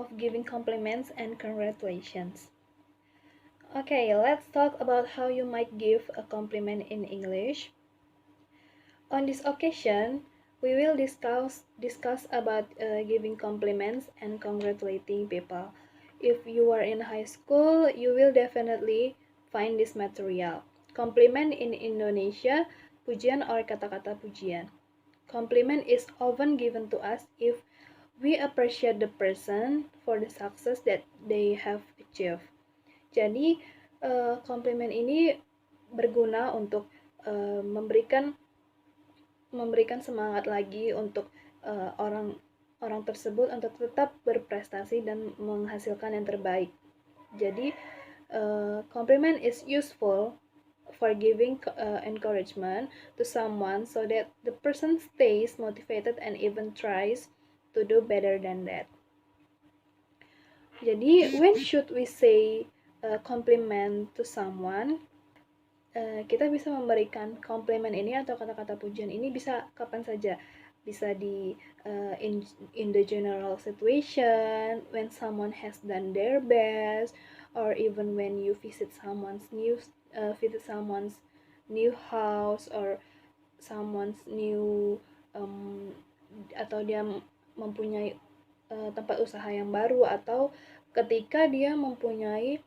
of giving compliments and congratulations. Okay, let's talk about how you might give a compliment in English. On this occasion, we will discuss about giving compliments and congratulating people. If you are in high school, you will definitely find this material. Compliment in Indonesia, pujian or kata-kata pujian. Compliment is often given to us if we appreciate the person for the success that they have achieved. Jadi, compliment ini berguna untuk memberikan semangat lagi untuk orang tersebut untuk tetap berprestasi dan menghasilkan yang terbaik. Jadi, compliment is useful for giving encouragement to someone so that the person stays motivated and even tries to do better than that. Jadi, when should we say compliment to someone? Kita bisa memberikan komplimen ini atau kata-kata pujian ini bisa kapan saja. Bisa di in the general situation, when someone has done their best, or even when you visit someone's new house or someone's new atau dia mempunyai tempat usaha yang baru, atau ketika dia mempunyai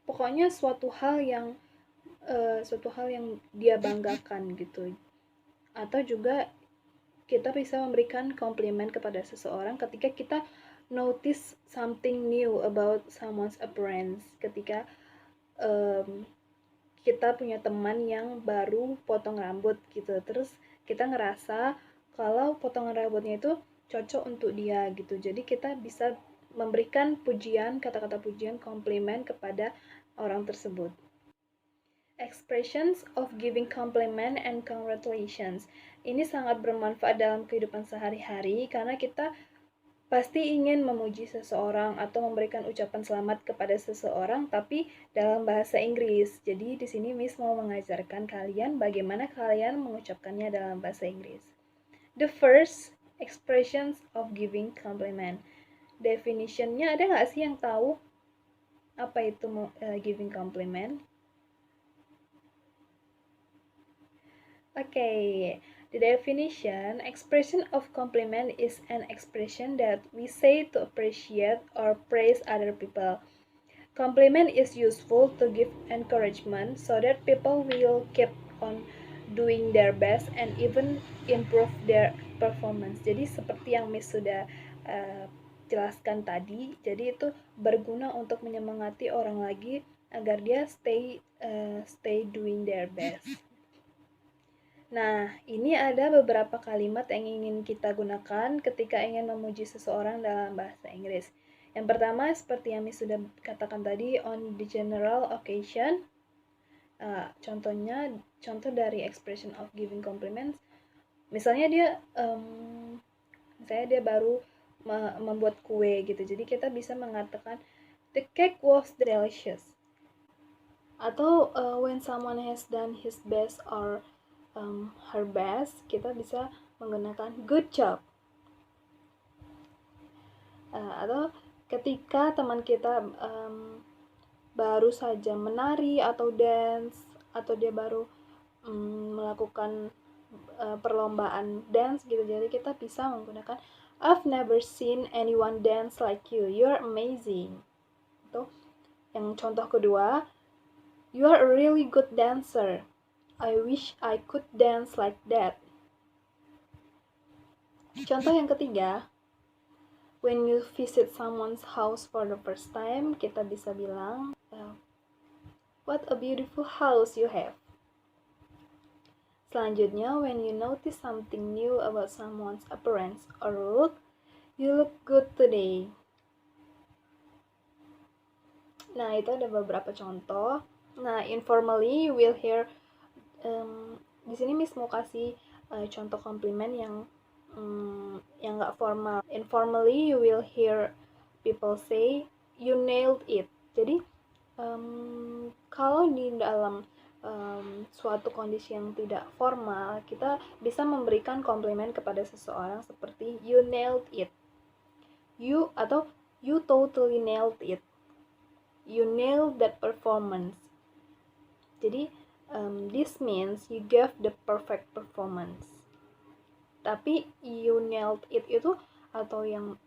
pokoknya suatu hal yang dia banggakan gitu. Atau juga kita bisa memberikan komplimen kepada seseorang ketika kita notice something new about someone's appearance. Ketika kita punya teman yang baru potong rambut gitu, terus kita ngerasa kalau potongan rambutnya itu cocok untuk dia gitu. Jadi kita bisa memberikan pujian, kata-kata pujian, komplimen kepada orang tersebut. Expressions of giving compliment and congratulations. Ini sangat bermanfaat dalam kehidupan sehari-hari karena kita pasti ingin memuji seseorang atau memberikan ucapan selamat kepada seseorang, tapi dalam bahasa Inggris. Jadi di sini Miss mau mengajarkan kalian bagaimana kalian mengucapkannya dalam bahasa Inggris. The first, expressions of giving compliment. Definitionnya ada nggak sih yang tahu apa itu giving compliment? Okay, the definition, expression of compliment is an expression that we say to appreciate or praise other people. Compliment is useful to give encouragement so that people will keep on doing their best and even improve their performance. Jadi seperti yang Miss sudah jelaskan tadi, jadi itu berguna untuk menyemangati orang lagi agar dia stay doing their best. Nah, ini ada beberapa kalimat yang ingin kita gunakan ketika ingin memuji seseorang dalam bahasa Inggris. Yang pertama, seperti yang Miss sudah katakan tadi, on the general occasion. Contoh dari expression of giving compliments. Misalnya dia baru membuat kue gitu. Jadi kita bisa mengatakan the cake was delicious. Atau when someone has done his best or her best, kita bisa menggunakan good job. Atau ketika teman kita baru saja menari atau dance, atau dia baru melakukan perlombaan dance gitu, jadi kita bisa menggunakan I've never seen anyone dance like you, you're amazing. Atau yang contoh kedua, you are a really good dancer, I wish I could dance like that. Contoh yang ketiga, when you visit someone's house for the first time, kita bisa bilang, what a beautiful house you have. Selanjutnya, when you notice something new about someone's appearance or look, you look good today. Nah, itu ada beberapa contoh. Nah, informally you will hear, di sini Miss mau kasih contoh komplimen yang nggak formal. Informally you will hear people say, you nailed it. Jadi kalau di dalam suatu kondisi yang tidak formal, kita bisa memberikan komplimen kepada seseorang seperti you nailed it. You atau you totally nailed it. You nailed that performance. Jadi this means you gave the perfect performance. Tapi you nailed it itu atau yang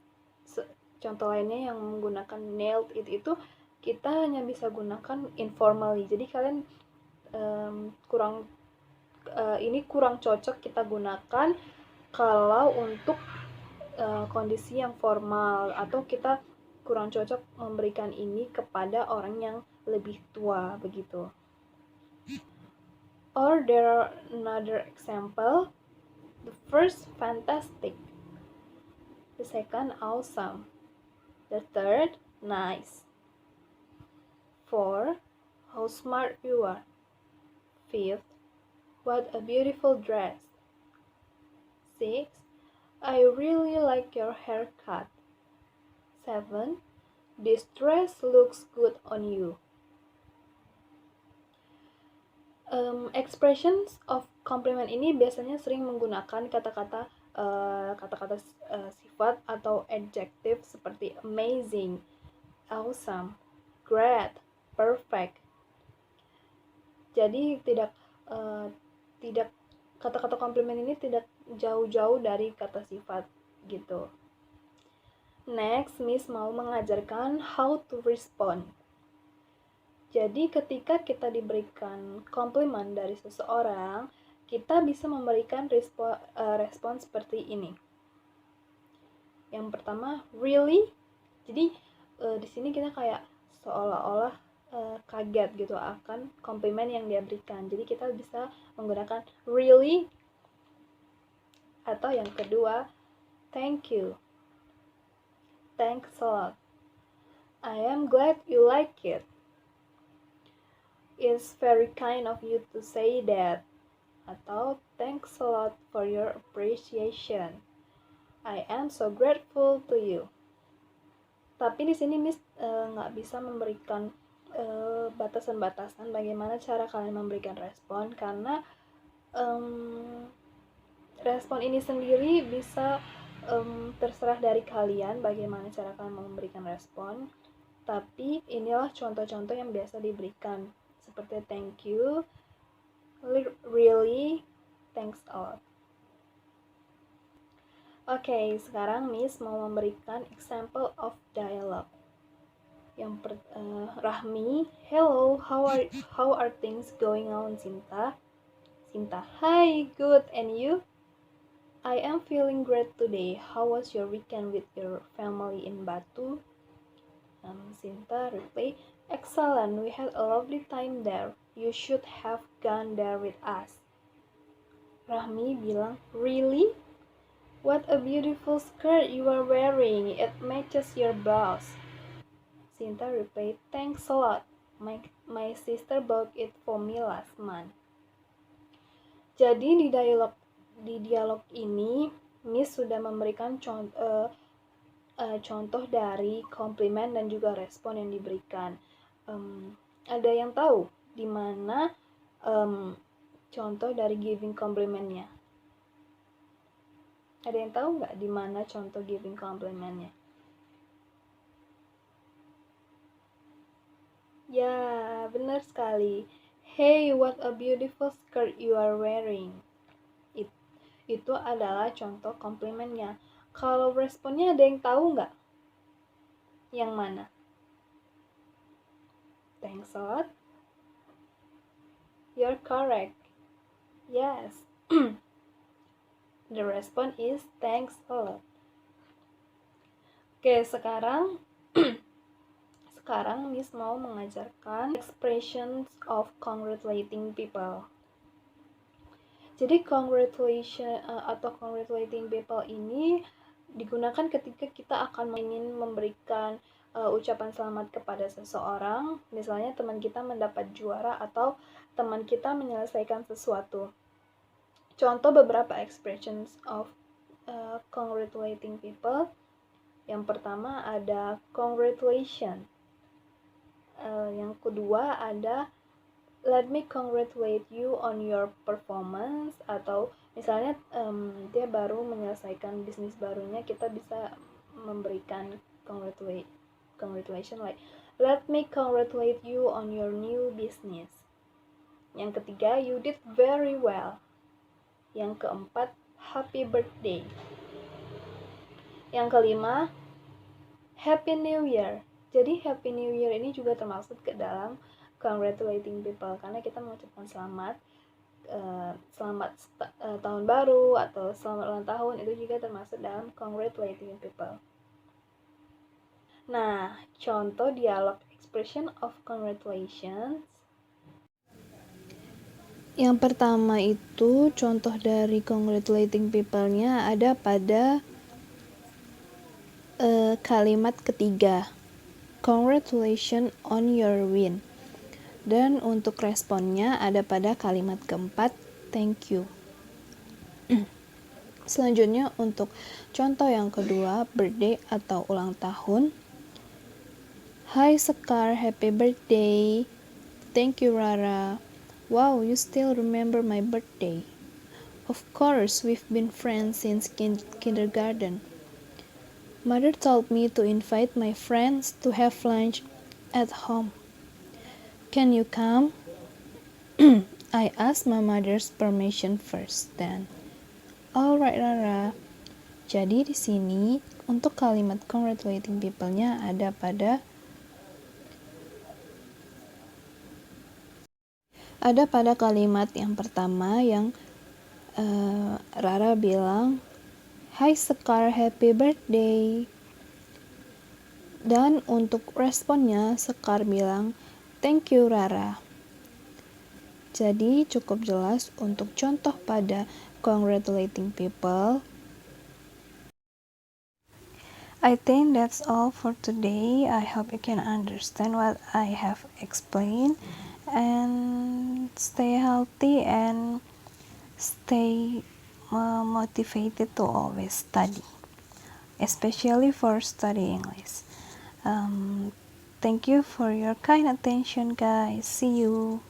contoh lainnya yang menggunakan nailed it itu kita hanya bisa gunakan informally. Jadi kalian ini kurang cocok kita gunakan kalau untuk kondisi yang formal, atau kita kurang cocok memberikan ini kepada orang yang lebih tua begitu. Or there are another example. The first, fantastic. The second, awesome. The third, nice. 4, how smart you are. 5th, what a beautiful dress. 6, I really like your haircut. 7, this dress looks good on you. Expressions of compliment ini biasanya sering menggunakan kata-kata sifat atau adjective seperti amazing, awesome, great, perfect. Jadi tidak kata-kata komplimen ini tidak jauh-jauh dari kata sifat gitu. Next, Miss mau mengajarkan how to respond. Jadi ketika kita diberikan komplimen dari seseorang, kita bisa memberikan respon seperti ini. Yang pertama, really. Jadi di sini kita kayak seolah-olah kaget gitu akan komplimen yang dia berikan. Jadi kita bisa menggunakan really. Atau yang kedua, thank you. Thanks a lot. I am glad you like it. It's very kind of you to say that. Atau thanks a lot for your appreciation. I am so grateful to you. Tapi di sini Miss nggak bisa memberikan batasan-batasan bagaimana cara kalian memberikan respon, karena respon ini sendiri bisa terserah dari kalian bagaimana cara kalian memberikan respon. Tapi inilah contoh-contoh yang biasa diberikan, seperti thank you, really, thanks a lot. Oke, sekarang Miss mau memberikan example of dialogue. Yang Rahmi, hello, how are things going on, Sinta? Sinta, hi, good, and you? I am feeling great today. How was your weekend with your family in Batu? Sinta reply, excellent, we had a lovely time there. You should have gone there with us. Rahmi bilang, really? What a beautiful skirt you are wearing. It matches your blouse. Sinta replied, thanks a lot. My sister bought it for me last month. Jadi di dialog ini, Miss sudah memberikan contoh dari komplimen dan juga respon yang diberikan. Ada yang tahu di mana contoh dari giving complimentnya? Ada yang tahu nggak di mana contoh giving complimentnya? Ya, benar sekali. Hey, what a beautiful skirt you are wearing. Itu adalah contoh komplimennya. Kalau responnya ada yang tahu nggak? Yang mana? Thanks a lot. You're correct. Yes. The response is thanks a lot. Oke, sekarang Miss mau mengajarkan expressions of congratulating people. Jadi congratulation atau congratulating people ini digunakan ketika kita akan ingin memberikan ucapan selamat kepada seseorang, misalnya teman kita mendapat juara atau teman kita menyelesaikan sesuatu. Contoh beberapa expressions of congratulating people. Yang pertama ada congratulations. Yang kedua ada let me congratulate you on your performance, atau misalnya dia baru menyelesaikan bisnis barunya, kita bisa memberikan congratulation, like let me congratulate you on your new business. Yang ketiga, you did very well. Yang keempat, happy birthday. Yang kelima, happy new year. Jadi happy new year ini juga termasuk ke dalam congratulating people, karena kita mengucapkan selamat tahun baru atau selamat ulang tahun, itu juga termasuk dalam congratulating people. Nah, contoh dialog expression of congratulations. Yang pertama itu contoh dari congratulating people-nya ada pada kalimat ketiga, congratulations on your win. Dan untuk responnya ada pada kalimat keempat, thank you. Selanjutnya untuk contoh yang kedua, birthday atau ulang tahun. Hi Sekar, happy birthday. Thank you Rara. Wow, you still remember my birthday. Of course, we've been friends since kindergarten. Mother told me to invite my friends to have lunch at home. Can you come? I asked my mother's permission first then. Alright Rara. Jadi di sini untuk kalimat congratulating people-nya ada pada kalimat yang pertama yang Rara bilang, Hi Sekar, happy birthday. Dan untuk responnya Sekar bilang, thank you Rara. Jadi cukup jelas untuk contoh pada congratulating people. I think that's all for today. I hope you can understand what I have explained, and stay healthy and stay motivated to always study, especially for study English. Thank you for your kind attention, guys. See you.